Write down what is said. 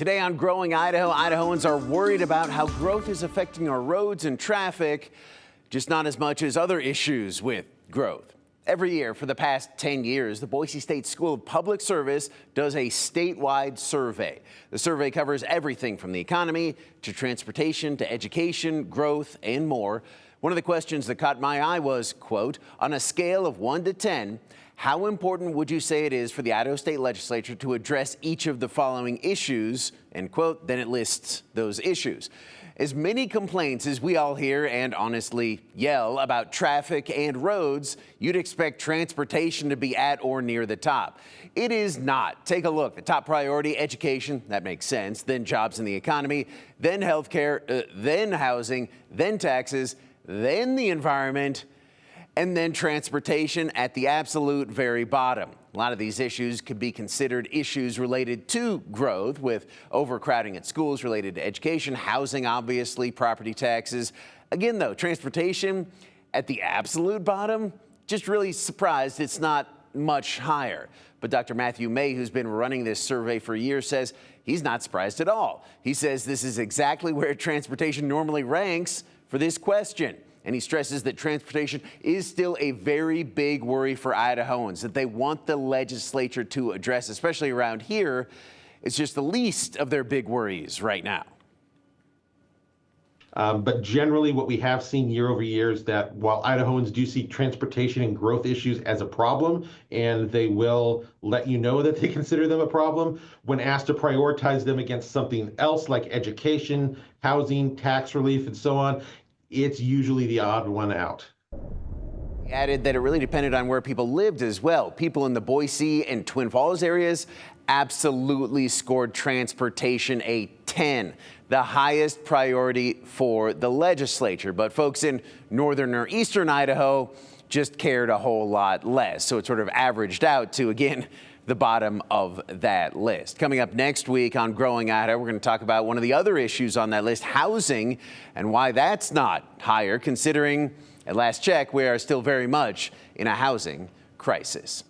Today on Growing Idaho, Idahoans are worried about how growth is affecting our roads and traffic, just not as much as other issues with growth. Every year for the past 10 years, the Boise State School of Public Service does a statewide survey. The survey covers everything from the economy to transportation to education, growth, and more. One of the questions that caught my eye was, quote, on a scale of 1 to 10, how important would you say it is for the Idaho State Legislature to address each of the following issues, end quote. Then it lists those issues. As many complaints as we all hear and honestly yell about traffic and roads, you'd expect transportation to be at or near the top. It is not. Take a look. The top priority, education, that makes sense. Then jobs in the economy, then healthcare, then housing, then taxes, then the environment, and then transportation at the absolute very bottom. A lot of these issues could be considered issues related to growth, with overcrowding at schools related to education, housing, obviously, property taxes. Again, though, transportation at the absolute bottom, just really surprised it's not much higher. But Dr. Matthew May, who's been running this survey for years, says he's not surprised at all. He says this is exactly where transportation normally ranks for this question. And he stresses that transportation is still a very big worry for Idahoans that they want the legislature to address, especially around here. It's just the least of their big worries right now. But generally what we have seen year over year is that while Idahoans do see transportation and growth issues as a problem, and they will let you know that they consider them a problem, when asked to prioritize them against something else like education, housing, tax relief, and so on, it's usually the odd one out. He added that it really depended on where people lived as well. People in the Boise and Twin Falls areas absolutely scored transportation a 10, the highest priority for the legislature. But folks in northern or eastern Idaho just cared a whole lot less. So it sort of averaged out to, again, the bottom of that list. Coming up next week on Growing Idaho, we're going to talk about one of the other issues on that list, housing, and why that's not higher, considering at last check, we are still very much in a housing crisis.